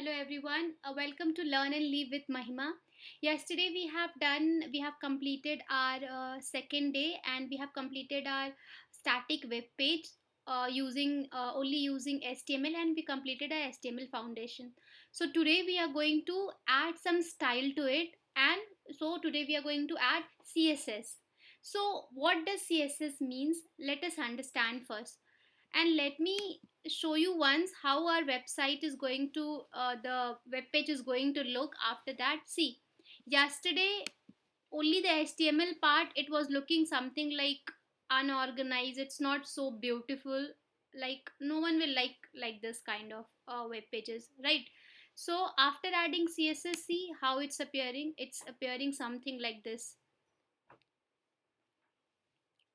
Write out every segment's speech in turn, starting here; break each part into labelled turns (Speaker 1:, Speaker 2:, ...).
Speaker 1: Hello everyone. Welcome to Learn and Live with Mahima. Yesterday we have completed our second day, and we have completed our static web page using only using HTML, and we completed our HTML foundation. So today we are going to add some style to it, and so today we are going to add CSS. So what does CSS means? Let us understand first, and let me show you once how our website is going to the web page is going to look after that. See, yesterday only the HTML part, it was looking something like unorganized. It's not so beautiful. Like no one will like this kind of web pages, right? So after adding CSS, see how it's appearing. It's appearing something like this.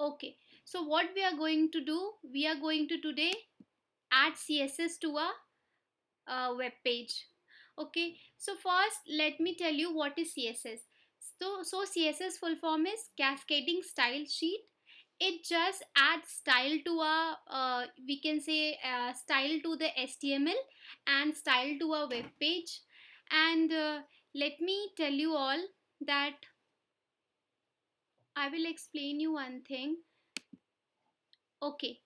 Speaker 1: Okay, so what we are going to do, we are going to today add CSS to a web page. Okay, so first let me tell you what is CSS. So CSS full form is cascading style sheet. It just adds style to a we can say style to the HTML and style to a web page. And let me tell you all that I will explain you one thing. Okay,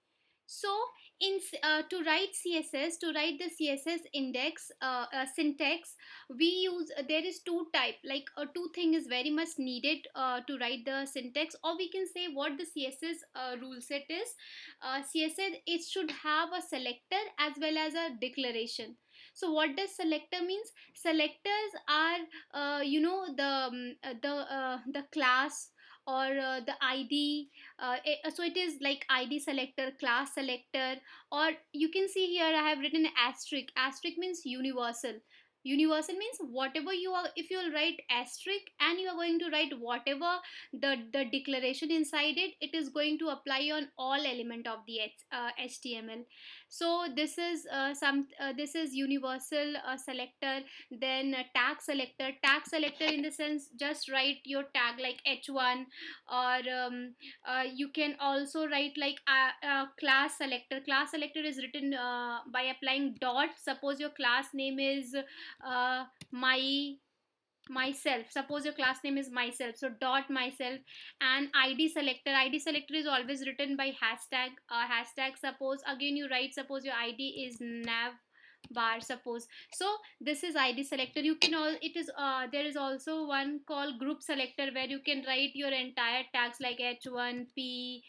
Speaker 1: so to write CSS, to write the CSS index syntax, we use there is two type, like two thing is very much needed to write the syntax, or we can say what the CSS rule set is. CSS, it should have a selector as well as a declaration. So what does selector means? Selectors are the class or the ID. So it is like ID selector, class selector, or you can see here I have written asterisk. Asterisk means universal. Universal means whatever you are, if you will write asterisk and you are going to write whatever the declaration inside it, it is going to apply on all element of the HTML. So this is universal selector. Then tag selector in the sense, just write your tag like h1, or you can also write like class selector. Class selector is written by applying dot. Suppose your class name is myself. Suppose your class name is myself, so dot myself. And ID selector is always written by hashtag. Suppose again you write, suppose your ID is nav bar, suppose. So this is ID selector. You can all it is there is also one called group selector, where you can write your entire tags like h1p,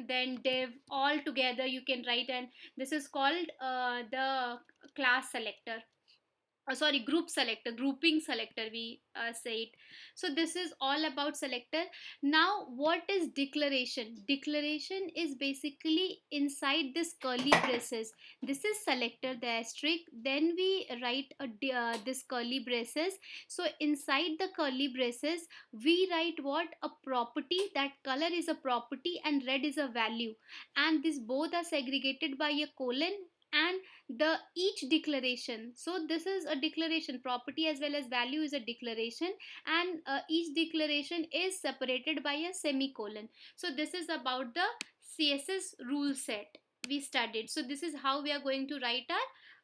Speaker 1: then div, all together you can write, and this is called the class selector. Sorry, group selector, grouping selector, we say it. So this is all about selector. Now what is declaration? Declaration is basically inside this curly braces. This is selector, the asterisk, then we write this curly braces. So inside the curly braces we write what? A property. That color is a property and red is a value, and these both are segregated by a colon and the each declaration. So this is a declaration, property as well as value is a declaration, and each declaration is separated by a semicolon. So this is about the CSS rule set we studied. So this is how we are going to write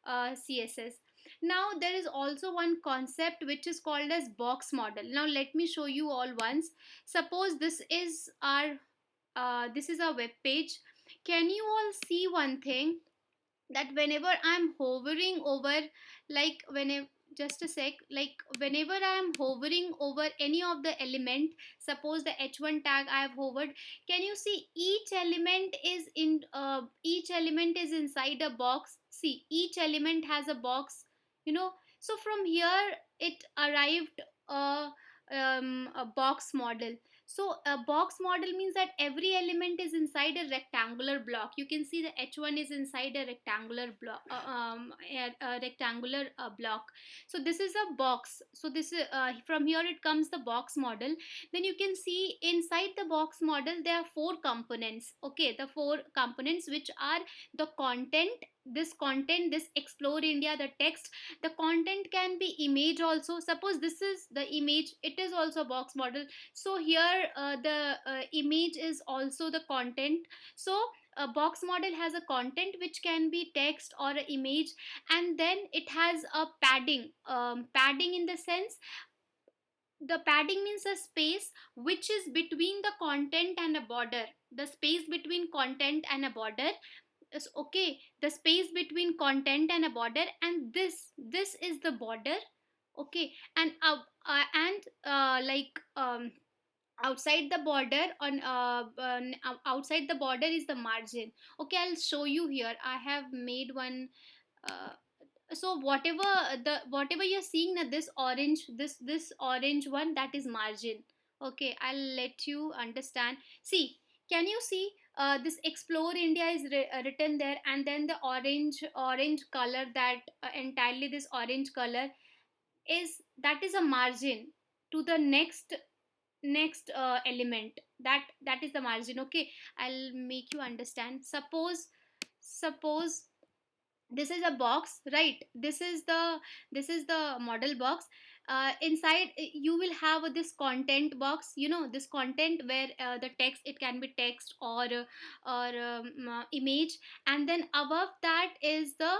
Speaker 1: our CSS. Now there is also one concept which is called as box model. Now let me show you all once. Suppose this is our web page. Can you all see one thing, that whenever I'm hovering over, like whenever, just a sec, like whenever I am hovering over any of the element, suppose the h1 tag I have hovered, can you see each element is inside a box? See, each element has a box, you know. So from here it arrived a box model. So a box model means that every element is inside a rectangular block. You can see the h1 is inside a rectangular block, block. So this is a box. So this is from here it comes the box model. Then you can see inside the box model there are four components. Okay, the four components which are the content, this explore India, the text. The content can be image also. Suppose this is the image, it is also box model. So here the image is also the content. So a box model has a content which can be text or a image, and then it has a padding. Padding in the sense, the padding means a space which is between the content and a border. The space between content and a border is okay. The space between content and a border, and this is the border. Okay, and like outside the border outside the border is the margin. Okay, I'll show you here. I have made one. uh, so whatever you're seeing now, this orange, this orange one, that is margin. Okay, I'll let you understand. See, can you see this explore India is written there, and then the orange color, that entirely this orange color is, that is a margin to the next element. That is the margin. Okay, I'll make you understand. Suppose this is a box, right? This is the model box. Inside you will have this content box, this content where the text, it can be text or image, and then above that is the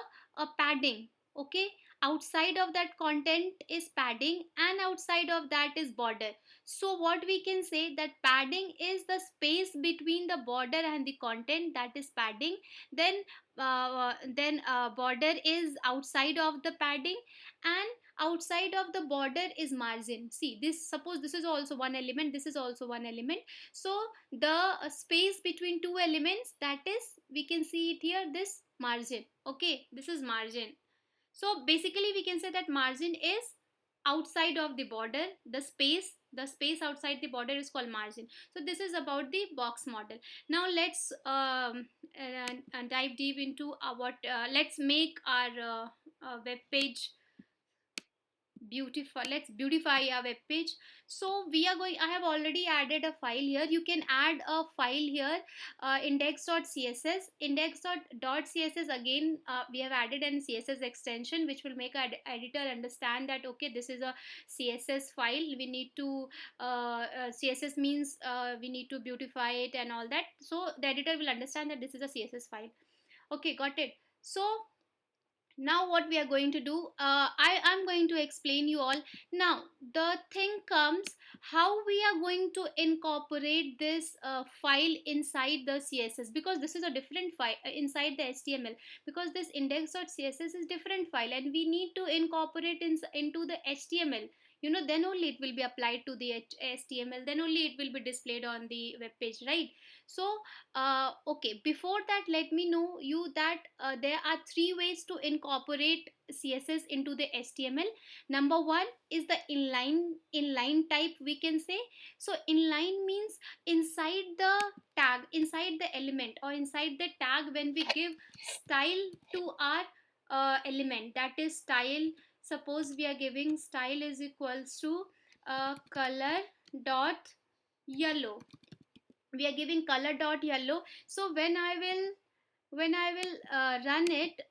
Speaker 1: padding. Okay, outside of that content is padding, and outside of that is border. So what we can say, that padding is the space between the border and the content, that is padding. Then border is outside of the padding, and outside of the border is margin. See, this, suppose this is also one element, this is also one element. So the space between two elements, that is, we can see it here, this margin. Okay, this is margin. So basically we can say that margin is outside of the border. The space outside the border is called margin. So this is about the box model. Now let's dive deep into what let's make our web page beautiful. Let's beautify our web page. So we are going, I have already added a file here. You can add a file here, index.css. Index.css, again, we have added an CSS extension which will make our editor understand that okay, this is a CSS file. We need to CSS means we need to beautify it and all that. So the editor will understand that this is a CSS file. Okay, got it. So now what we are going to do, I am going to explain you all. Now the thing comes, how we are going to incorporate this file inside the CSS, because this is a different file inside the HTML, because this index.css is different file, and we need to incorporate into the HTML. Then only it will be applied to the HTML, then only it will be displayed on the web page, right? So okay, before that, let me know you that there are three ways to incorporate CSS into the HTML. Number one is the inline type, we can say. So inline means inside the tag, inside the element, or inside the tag, when we give style to our element, that is style. Suppose we are giving style is equals to color dot yellow. We are giving color dot yellow. So when I will run it,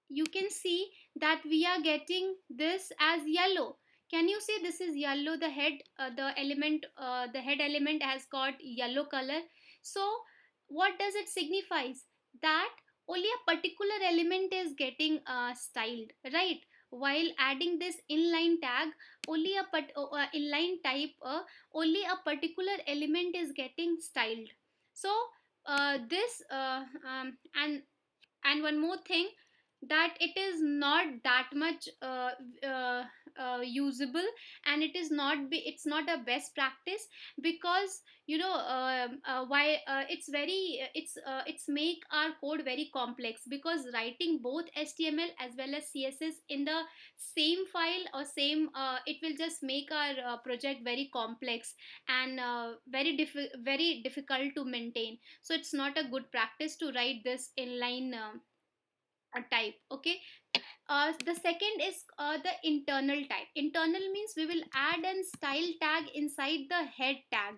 Speaker 1: you can see that we are getting this as yellow. Can you see, this is yellow, the head, the head element has got yellow color. So what does it signifies? That only a particular element is getting styled, right? While adding this inline tag, only inline type, only a particular element is getting styled. So this and one more thing, that it is not that much usable, and it's not a best practice, because why it's make our code very complex, because writing both HTML as well as CSS in the same file or same it will just make our project very complex, and very difficult to maintain. So it's not a good practice to write this inline type. Okay, the second is the internal type. Internal means we will add an style tag inside the head tag,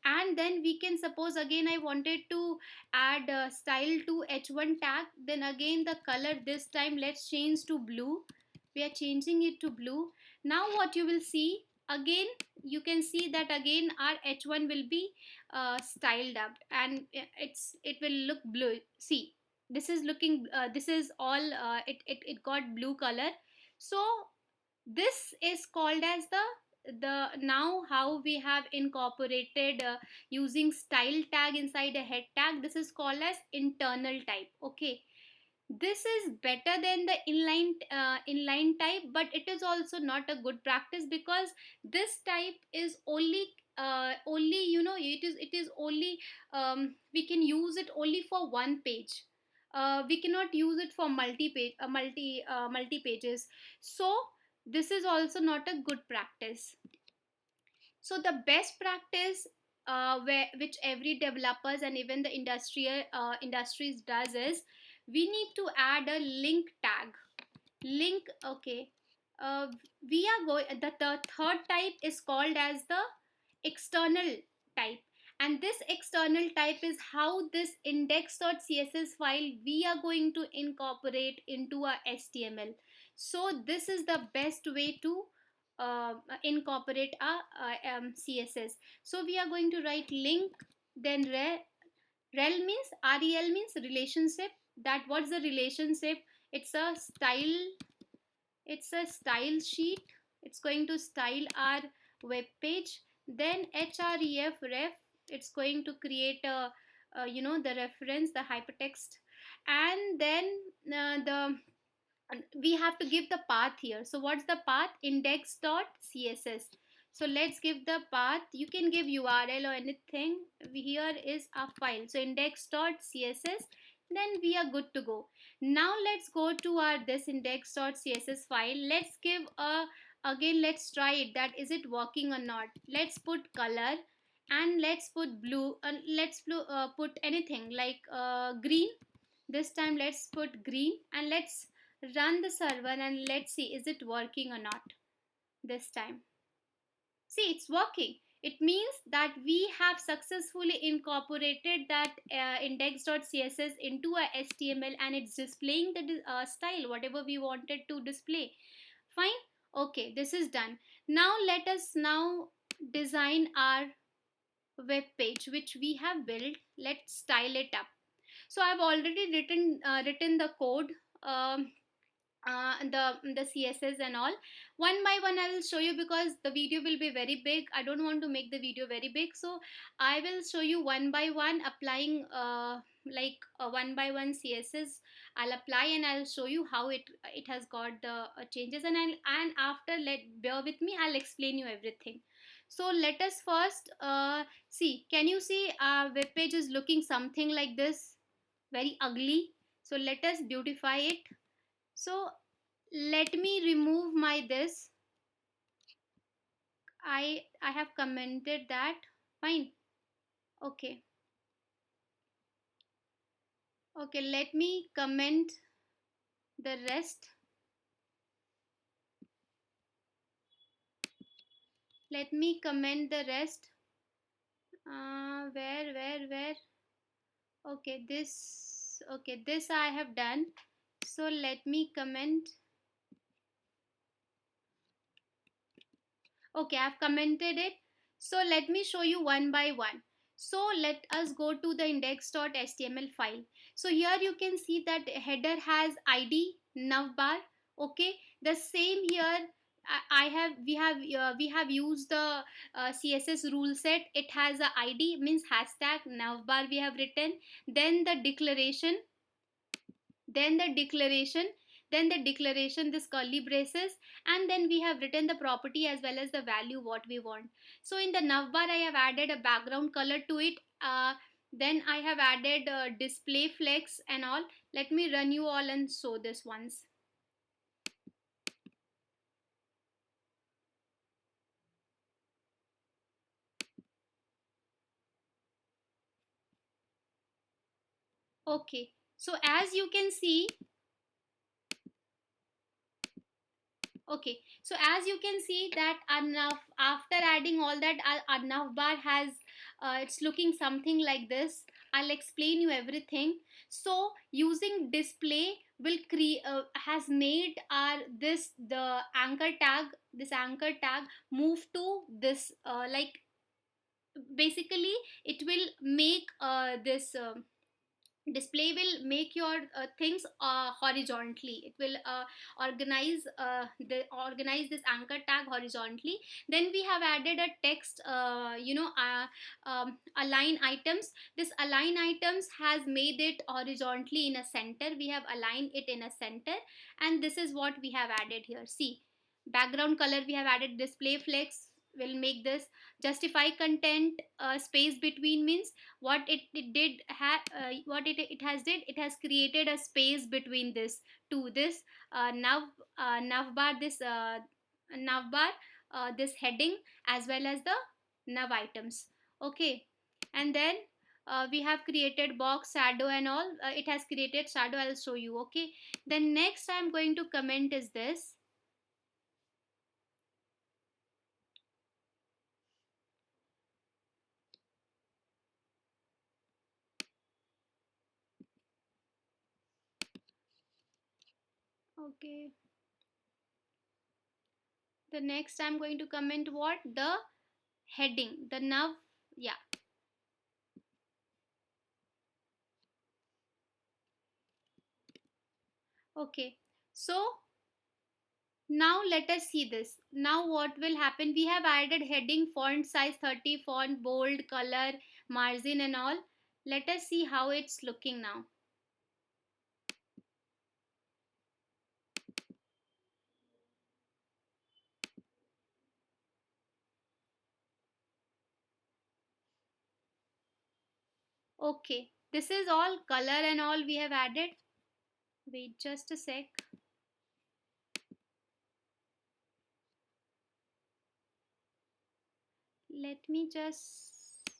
Speaker 1: and then we can, suppose again I wanted to add style to h1 tag, then again the color, this time let's change to blue. We are changing it to blue. Now what you will see, again you can see that again our h1 will be styled up, and it will look blue. See, this is looking this is all it got blue color. So this is called as the now how we have incorporated using style tag inside a head tag. This is called as internal type. Okay, this is better than the inline type, but it is also not a good practice, because this type is only it is only we can use it only for one page. We cannot use it for multi pages. So this is also not a good practice. So the best practice which every developers and even the industrial industries does is, we need to add a link tag. Link, okay. uh, we are going the third type is called as the external type, and this external type is how this index.css file we are going to incorporate into our html. So this is the best way to incorporate our css. So we are going to write link, then rel means relationship. That what's the relationship? It's a style, it's a style sheet. It's going to style our web page. Then href, it's going to create the reference, the hypertext. And then the we have to give the path here. So what's the path? Index.css. So let's give the path. You can give url or anything. Here is a file, so index.css. Then we are good to go. Now let's go to our this index.css file. Let's give a, again let's try it, that is it working or not. Let's put color, and let's put blue, let's put anything like green. This time let's put green, and let's run the server and let's see is it working or not. This time, see, it's working. It means that we have successfully incorporated that index.css into a html, and it's displaying the style whatever we wanted to display. Fine. Okay, this is done. Now let us now design our web page which we have built. Let's style it up. So I've already written the code, the css and all. One by one I will show you, because the video will be very big. I don't want to make the video very big, so I will show you one by one, applying like one by one css I'll apply, and I'll show you how it has got the changes, and after, let bear with me, I'll explain you everything. So let us first see. Can you see our web page is looking something like this, very ugly? So let us beautify it. So let me remove my this. I have commented that. Fine. Okay. Okay, let me comment the rest. Let me comment the rest. Where? Okay, this. Okay, this I have done. So let me comment. Okay, I've commented it. So let me show you one by one. So let us go to the index.html file. So here you can see that header has id navbar. Okay, the same here. I have we have used the css rule set. It has a id, means hashtag navbar we have written. Then the declaration, then the declaration, then the declaration, this curly braces, and then we have written the property as well as the value what we want. So in the navbar I have added a background color to it. Then I have added display flex and all. Let me run you all and show this once. Okay, so as you can see, okay, so as you can see that enough, after adding all that, enough bar has it's looking something like this. I'll explain you everything. So using display will create has made our this the anchor tag, this anchor tag move to this like basically it will make this display will make your things horizontally. It will organize this anchor tag horizontally. Then we have added a text, align items. This align items has made it horizontally in a center. We have aligned it in a center, and this is what we have added here. See, background color we have added. Display flex will make this. Justify content space between means what it did what it has did, it has created a space between this to this navbar, this navbar, this heading, as well as the nav items. Okay. And then we have created box, shadow and all. It has created shadow, I'll show you. Okay. Then next I'm going to comment is this. Okay. The next I'm going to comment what the heading, the nav. Yeah. Okay. So now let us see this. Now what will happen? We have added heading, font size 30, font, bold, color, margin and all. Let us see how it's looking now. Okay. This is all color and all we have added. Wait just a sec. Let me just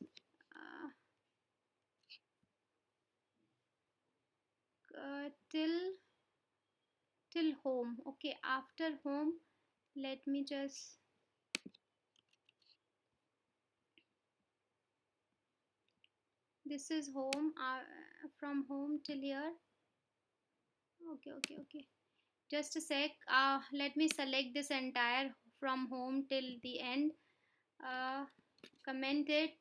Speaker 1: till home. Okay. After home, let me just this is home, from home till here. Okay, okay, okay. Just a sec. Let me select this entire from home till the end. Uh, comment it.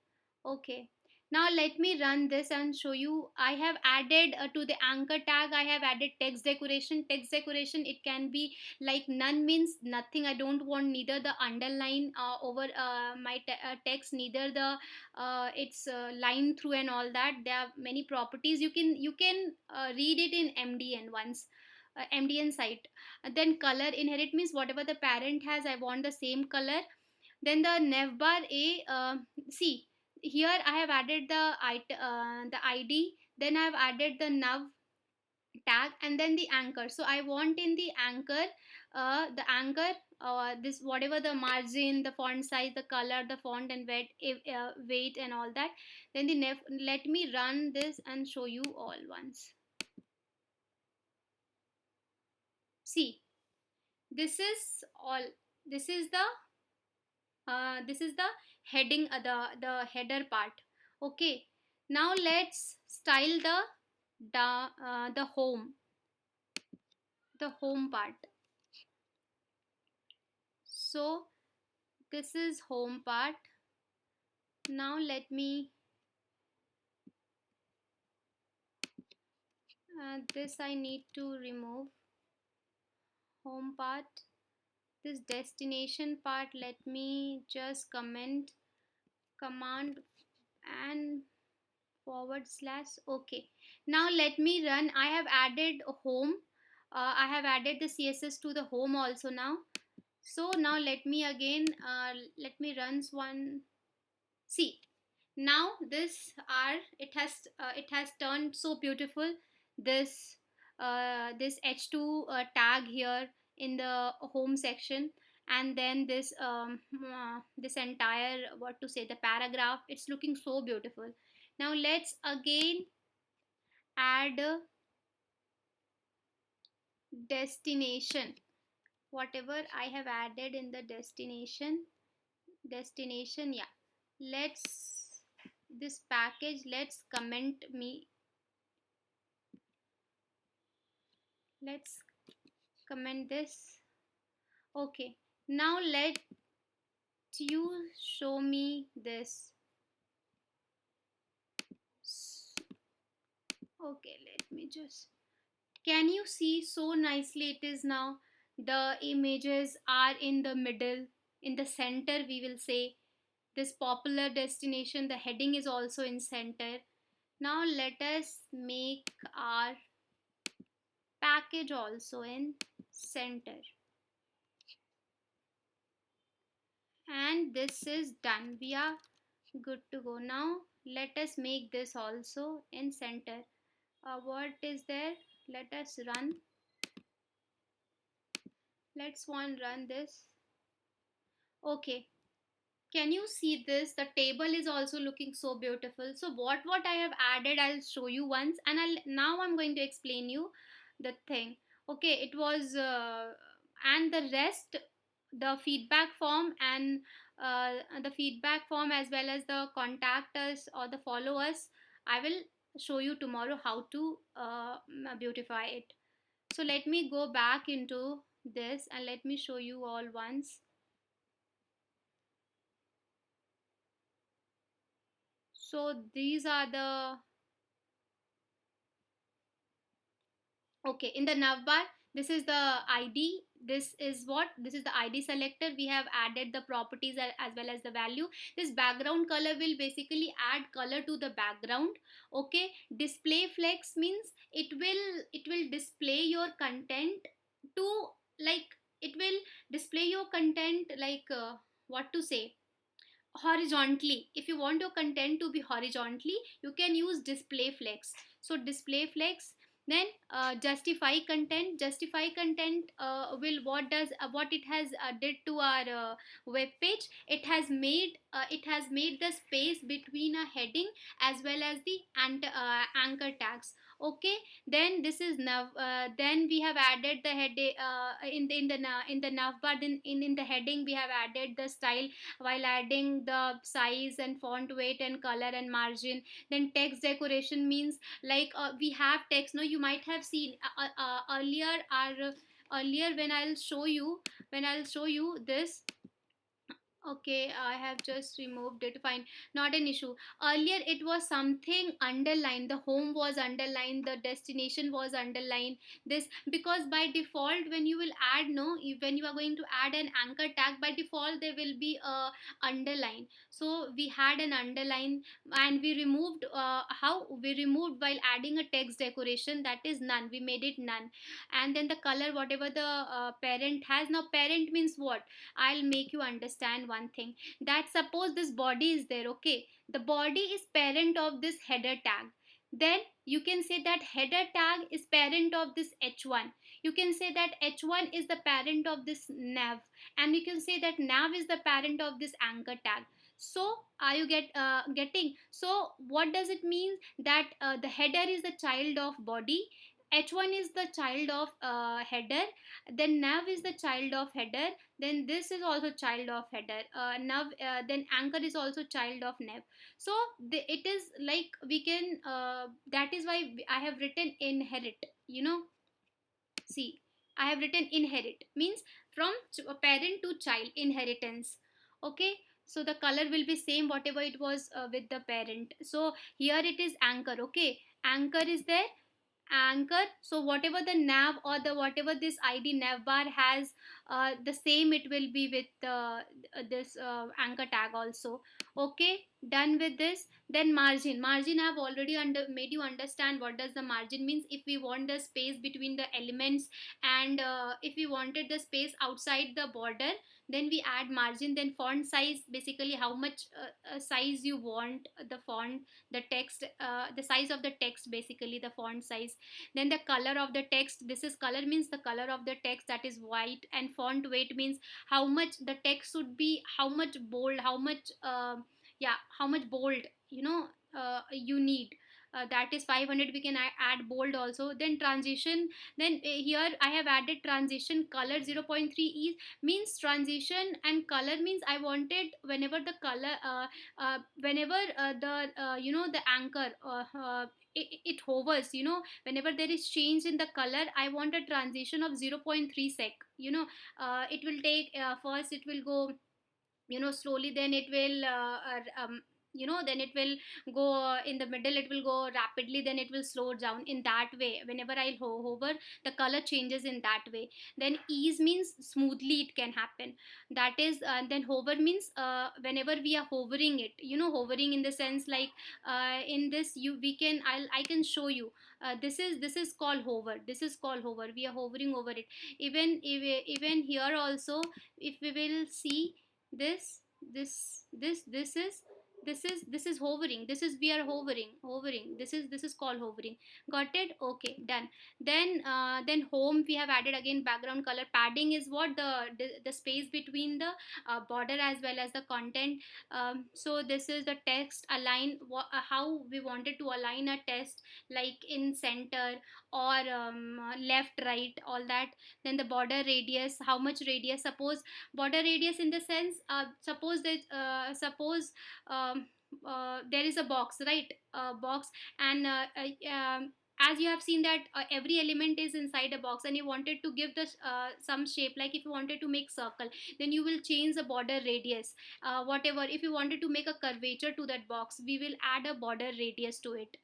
Speaker 1: Okay. Now let me run this and show you. I have added to the anchor tag, I have added text decoration. Text decoration, it can be like none means nothing. I don't want neither the underline over my text, neither the it's line through and all that. There are many properties. You can read it in MDN once. MDN site. Then color inherit means whatever the parent has, I want the same color. Then the navbar a, see here I have added the id, then I have added the nav tag, and then the anchor. So I want in the anchor, this whatever the margin, the font size, the color, the font and weight and all that. Then the let me run this and show you all once. See, this is all. This is the heading, the header part. Okay. Now let's style the home part. So this is home part. Now let me this I need to remove. Home part, this destination part, let me just command and forward slash. Okay. Now let me run. I have added home. I have added the CSS to the home also now. So now let me again let me run one. See, now this r, it has turned so beautiful. This h2 tag here in the home section, and then this entire, what to say, the paragraph, it's looking so beautiful. Now let's again add a destination. Whatever I have added in the destination, yeah. Let's this package, let's comment me. Let's comment this. Okay, now let you show me this. Okay, let me just, can you see so nicely it is now? The images are in the middle, in the center, we will say. This popular destination, the heading is also in center. Now let us make our package also in center. And this is done. We are good to go. Now let us make this also in center. What is there? Let us run. Let's run this. Okay, can you see this? The table is also looking so beautiful. So what I have added, I'll show you once, and I'm going to explain you the thing. Okay, it was and the rest, the feedback form, and the feedback form, as well as the contact us or the follow us, I will show you tomorrow how to beautify it. So let me go back into this and let me show you all once. So these are the, okay, in the navbar, this is the id. This is the id selector. We have added the properties as well as the value. This background color will basically add color to the background. Okay, display flex means it will display your content to, like, it will display your content like, what to say, horizontally. If you want your content to be horizontally, you can use display flex. So display flex. Then justify content will, what it has did to our web page. It has made the space between a heading as well as the anchor tags. Okay, then this is nav. Then we have added the head in the navbar. Then in the heading we have added the style, while adding the size and font weight and color and margin. Then text decoration means, like, we have text. No, you might have seen earlier when I'll show you this. Okay, I have just removed it. Fine, not an issue. Earlier, it was something underlined. The home was underlined. The destination was underlined. This, because by default, when you will add, no, when you are going to add an anchor tag, by default there will be a underline. So we had an underline, and we removed. How we removed while adding a text decoration, that is none. We made it none. And then the color, whatever the parent has. Now parent means what? I'll make you understand one thing. That suppose this body is there. Okay, the body is parent of this header tag. Then you can say that header tag is parent of this h1. You can say that h1 is the parent of this nav, and you can say that nav is the parent of this anchor tag. So are you getting? So what does it mean? That the header is the child of body, h1 is the child of header, then nav is the child of header, then this is also child of header, nav, then anchor is also child of nav. So it is like, we can, that is why I have written inherit. See, I have written inherit means from parent to child, inheritance. Okay, so the color will be same whatever it was with the parent. So here it is anchor. Okay, anchor is there, anchor. So whatever the nav, or the whatever this id nav bar has, the same it will be with this anchor tag also. Okay, done with this. Then margin I've already made you understand what does the margin means. If we want the space between the elements, and if we wanted the space outside the border, then we add margin. Then font size, basically how much size you want the font, the text, the size of the text, basically the font size. Then the color of the text, this is color means the color of the text, that is white. And font weight means how much the text should be, how much bold, how much yeah, how much bold, you need. That is 500. We can add bold also. Then transition, then here I have added transition color 0.3 is, means transition and color means I wanted whenever the color whenever the the anchor it hovers, whenever there is change in the color, I want a transition of 0.3 sec. It will take, first it will go, slowly, then it will then it will go, in the middle it will go rapidly, then it will slow down. In that way, whenever I hover, the color changes in that way. Then ease means smoothly it can happen. That is, then hover means, whenever we are hovering it, hovering in the sense like, in this, you we can I can show you. This is called hover. This is called hover. We are hovering over it. Even here also, if we will see, this this is hovering. This is, we are hovering. This is called hovering. Got it? Okay, done. Then home, we have added again background color. Padding is what, the space between the border as well as the content. So this is the text align, how we wanted to align a text, like in center, or left, right, all that. Then the border radius, how much radius. Suppose border radius in the sense, suppose there is a box, right? Box. And as you have seen that, every element is inside a box, and you wanted to give this some shape, like if you wanted to make circle, then you will change the border radius. Whatever, if you wanted to make a curvature to that box, we will add a border radius to it,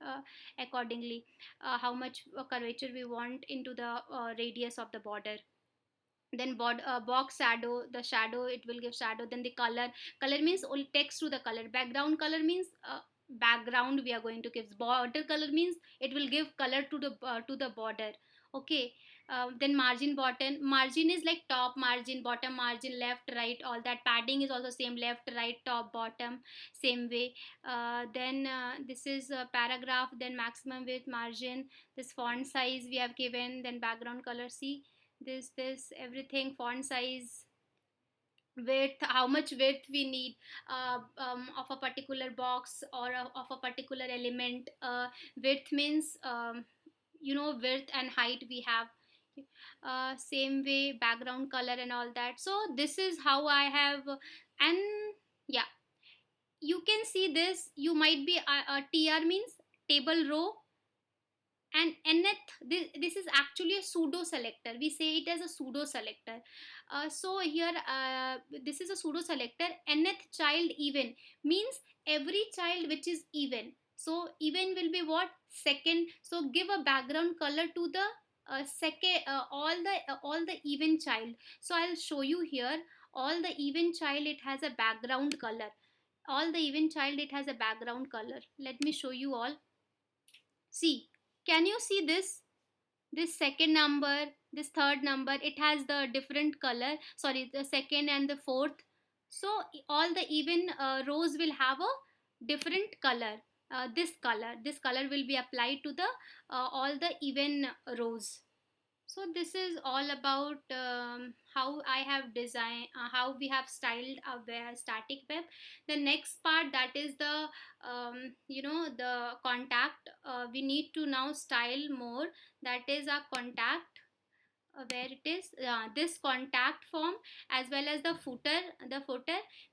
Speaker 1: accordingly, how much curvature we want into the radius of the border. Then box shadow, the shadow, it will give shadow. Then the color means all text to the color. Background color means, background we are going to give. Border color means it will give color to the border. Okay. Then margin, bottom margin is like top margin, bottom margin, left, right, all that. Padding is also same, left, right, top, bottom, same way. Then this is a paragraph. Then maximum width, margin, this font size we have given. Then background color, see, this everything, font size, width, how much width we need, of a particular box, or of a particular element. Width means, width and height we have. Same way, background color and all that. So this is how I have. And yeah, you can see this, you might be, tr means table row, and nth, this is actually a pseudo selector. We say it as a pseudo selector. So here, this is a pseudo selector. Nth child even means every child which is even. So even will be what, second. So give a background color to the second, all the even child. So I'll show you here. All the even child, it has a background color. All the even child, it has a background color. Let me show you all. See, can you see this second number, this third number, it has the different color. Sorry, the second and the fourth. So all the even rows will have a different color. This color will be applied to the all the even rows. So this is all about how I have designed, how we have styled a static web. The next part, that is the the contact. We need to now style more. That is our contact, where it is, this contact form, as well as the footer.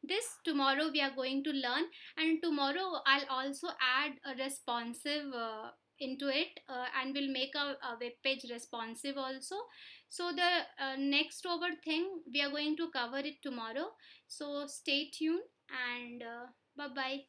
Speaker 1: This tomorrow we are going to learn. And tomorrow I'll also add a responsive into it, and will make a web page responsive also. So the next over thing, we are going to cover it tomorrow. So stay tuned, and bye bye.